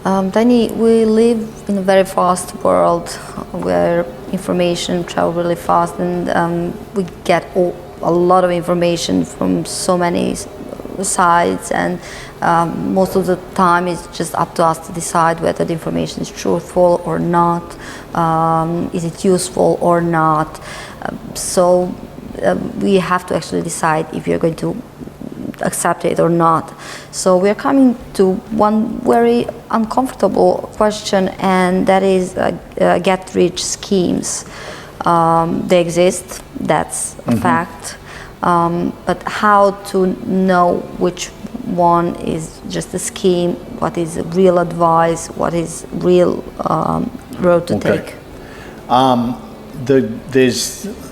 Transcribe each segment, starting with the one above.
Danny, we live in a very fast world where information travels really fast, and we get a lot of information from so many sides, and most of the time it's just up to us to decide whether the information is truthful or not, is it useful or not. So we have to actually decide if you're going to accept it or not. So we're coming to one very uncomfortable question, and that is get-rich schemes. They exist, that's a fact, but how to know which one is just a scheme, what is real advice, what is real road to take?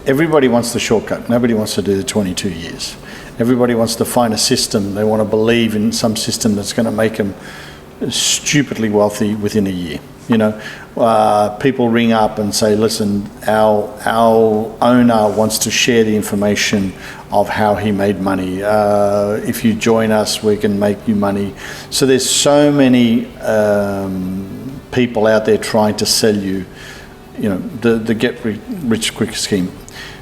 Everybody wants the shortcut. Nobody wants to do the 22 years. Everybody wants to find a system. They want to believe in some system that's going to make them stupidly wealthy within a year. You know, people ring up and say, listen, our owner wants to share the information of how he made money. If you join us, we can make you money. So there's so many people out there trying to sell you, you know, the get rich quick scheme.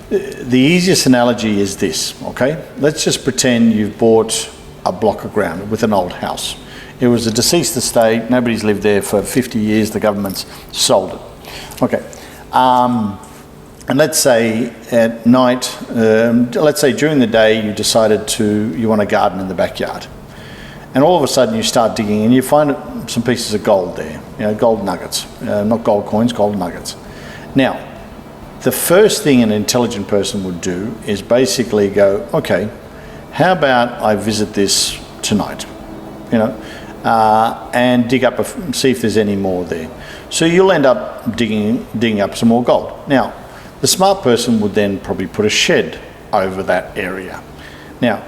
The easiest analogy is this, okay? Let's just pretend you've bought a block of ground with an old house. It was a deceased estate, nobody's lived there for 50 years, the government's sold it. Okay, and let's say at night, let's say during the day you decided you want a garden in the backyard. And all of a sudden you start digging and you find some pieces of gold there, you know, gold nuggets, not gold coins, gold nuggets. Now, the first thing an intelligent person would do is basically go, okay, how about I visit this tonight, you know, and dig up, see if there's any more there. So you'll end up digging up some more gold. Now, the smart person would then probably put a shed over that area. Now,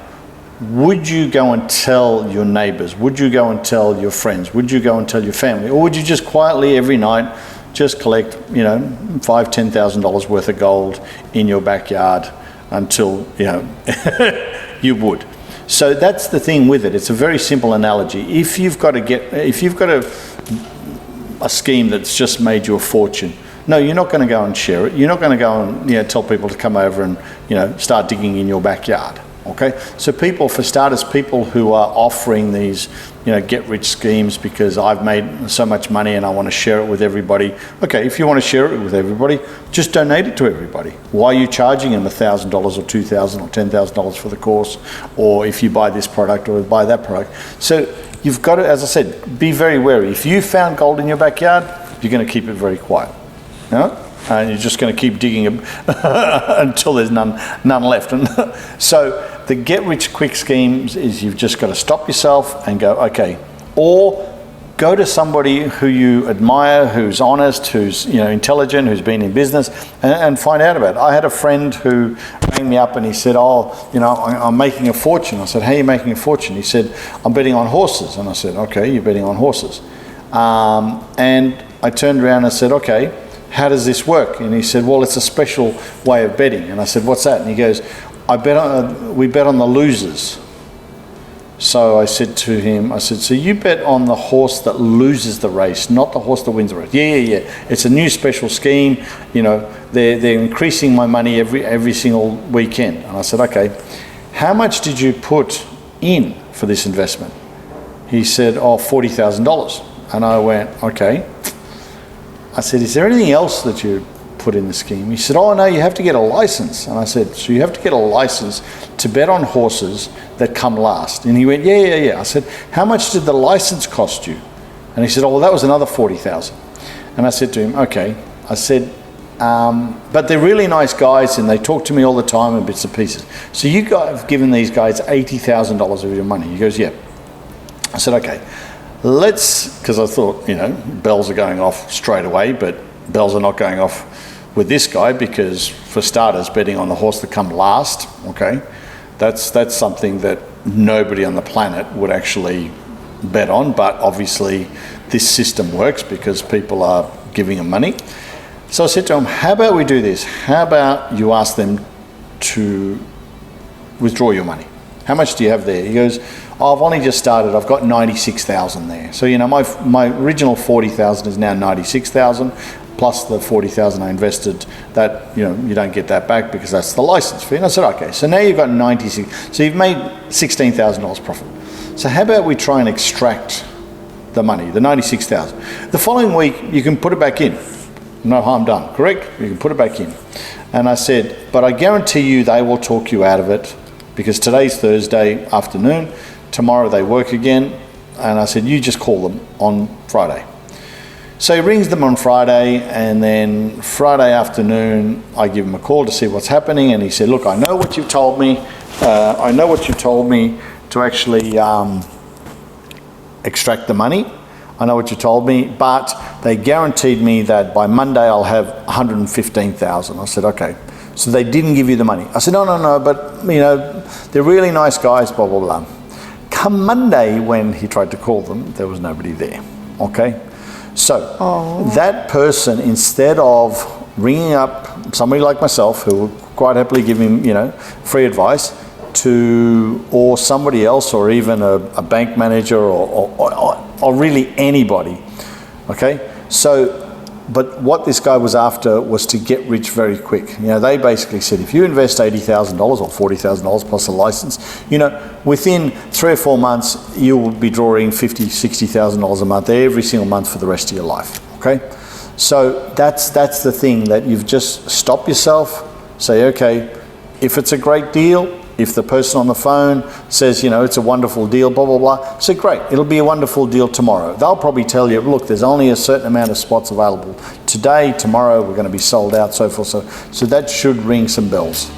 would you go and tell your neighbours? Would you go and tell your friends? Would you go and tell your family? Or would you just quietly every night just collect, you know, $5,000-$10,000 worth of gold in your backyard until, you know, you would? So that's the thing with it. It's a very simple analogy. If you've got a scheme that's just made you a fortune, no, you're not going to go and share it. You're not going to go and, you know, tell people to come over and, you know, start digging in your backyard. Okay, so people, for starters, people who are offering these, you know, get-rich schemes because I've made so much money and I want to share it with everybody. Okay, if you want to share it with everybody, just donate it to everybody. Why are you charging them $1,000 or $2,000 or $10,000 for the course, or if you buy this product or buy that product? So you've got to, as I said, be very wary. If you found gold in your backyard, you're going to keep it very quiet. You know? And you're just going to keep digging until there's none left. And so the get-rich-quick schemes is you've just got to stop yourself and go, okay, or go to somebody who you admire, who's honest, who's, you know, intelligent, who's been in business, and find out about it. I had a friend who rang me up and he said, oh, you know, I'm making a fortune. I said, how are you making a fortune? He said, I'm betting on horses. And I said, okay, you're betting on horses. And I turned around and said, okay, how does this work? And he said, well, it's a special way of betting. And I said, what's that? And he goes, we bet on the losers. So I said to him, I said, so you bet on the horse that loses the race, not the horse that wins the race. Yeah. It's a new special scheme. You know, they're increasing my money every single weekend. And I said, okay, how much did you put in for this investment? He said, oh, $40,000. And I went, okay. I said, is there anything else that you put in the scheme? He said, oh no, you have to get a license. And I said, so you have to get a license to bet on horses that come last? And he went, yeah. I said, how much did the license cost you? And he said, oh, well, that was another $40,000. And I said to him, okay. I said, but they're really nice guys and they talk to me all the time in bits and pieces. So you guys have given these guys $80,000 of your money? He goes, yeah. I said, okay. Because I thought, you know, bells are going off straight away, but bells are not going off with this guy because, for starters, betting on the horse that come last, okay, that's something that nobody on the planet would actually bet on, but obviously this system works because people are giving them money. So I said to him, how about we do this? How about you ask them to withdraw your money? How much do you have there? He goes, I've only just started, I've got 96,000 there. So, you know, my original 40,000 is now 96,000, plus the 40,000 I invested. That, you know, you don't get that back because that's the license fee. And I said, okay, so now you've got 96, so you've made $16,000 profit. So how about we try and extract the money, the 96,000. The following week, you can put it back in. No harm done, correct? You can put it back in. And I said, but I guarantee you they will talk you out of it, because today's Thursday afternoon, tomorrow they work again. And I said, you just call them on Friday. So he rings them on Friday, and then Friday afternoon, I give him a call to see what's happening. And he said, look, I know what you've told me. I know what you told me to actually extract the money. I know what you told me, but they guaranteed me that by Monday I'll have 115,000. I said, okay. So they didn't give you the money. I said, no, but you know, they're really nice guys, blah, blah, blah. Come Monday, when he tried to call them, there was nobody there, okay? So that person, instead of ringing up somebody like myself, who will quite happily give him, you know, free advice, or somebody else, or even a bank manager, or really anybody, okay? So, but what this guy was after was to get rich very quick. You know, they basically said, if you invest $80,000 or $40,000 plus a license, you know, within 3 or 4 months, you will be drawing $50,000, $60,000 a month every single month for the rest of your life, okay? So that's the thing, that you've just stop yourself, say, okay, if it's a great deal, if the person on the phone says, you know, it's a wonderful deal, blah, blah, blah, so great, it'll be a wonderful deal tomorrow. They'll probably tell you, look, there's only a certain amount of spots available today, tomorrow we're going to be sold out, so forth. So that should ring some bells.